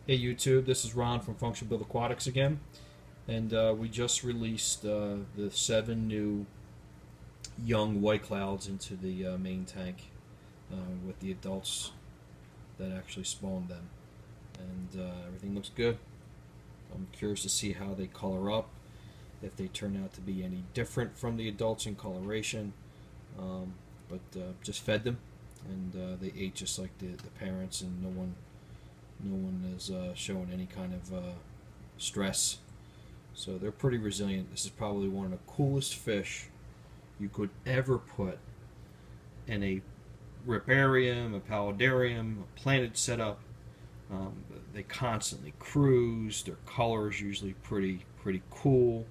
Hey YouTube, this is Ron from FunctionBuilt-Aquatics again, and we just released the 7 new young white clouds into the main tank with the adults that actually spawned them, and everything looks good. I'm curious to see how they color up, if they turn out to be any different from the adults in coloration, but just fed them, and they ate just like the parents, and no one is showing any kind of stress. So they're pretty resilient. This is probably one of the coolest fish you could ever put in a riparium, a paludarium, a planted setup. They constantly cruise. Their color is usually pretty cool.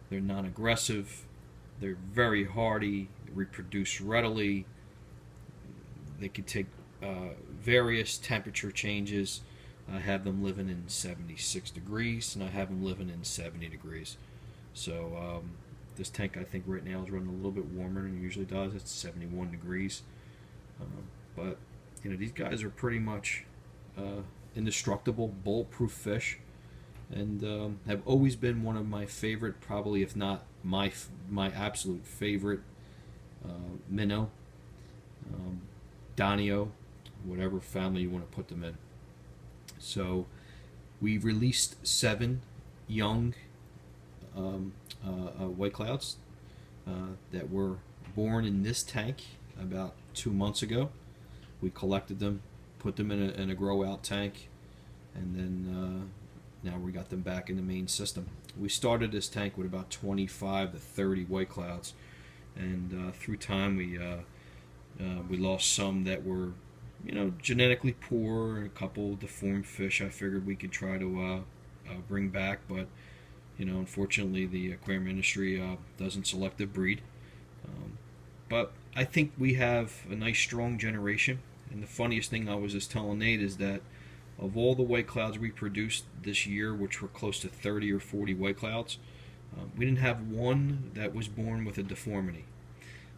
They're non-aggressive. They're very hardy. They reproduce readily. They can take various temperature changes. I have them living in 76 degrees, and I have them living in 70 degrees. So this tank, I think right now is running a little bit warmer than it usually does. It's 71 degrees. But you know, these guys are pretty much indestructible, bulletproof fish, and have always been one of my favorite, probably if not my absolute favorite minnow, Donio, whatever family you want to put them in. So we've released 7 young white clouds that were born in this tank about 2 months ago. We collected them, put them in a grow out tank, and then now we got them back in the main system. We started this tank with about 25 to 30 white clouds, and through time we lost some that were, you know, genetically poor, and a couple deformed fish I figured we could try to bring back, but you know, unfortunately the aquarium industry doesn't selective breed. But I think we have a nice strong generation, and the funniest thing I was just telling Nate is that of all the white clouds we produced this year, which were close to 30 or 40 white clouds, we didn't have one that was born with a deformity.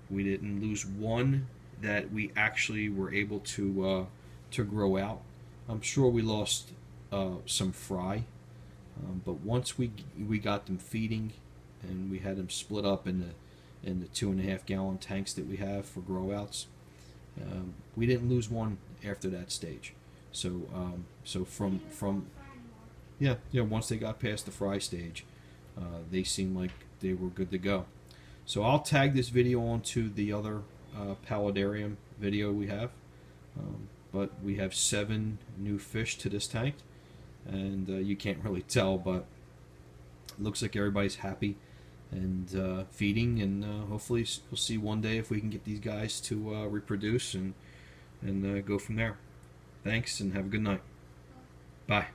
We didn't lose one that we actually were able to grow out. I'm sure we lost some fry, but once we got them feeding, and we had them split up in the 2.5 gallon tanks that we have for grow outs, we didn't lose one after that stage. So from once they got past the fry stage, they seemed like they were good to go. So I'll tag this video onto the other Paludarium video we have, but we have 7 new fish to this tank, and you can't really tell, but it looks like everybody's happy and feeding, and hopefully we'll see one day if we can get these guys to reproduce and go from there. Thanks, and have a good night. Bye.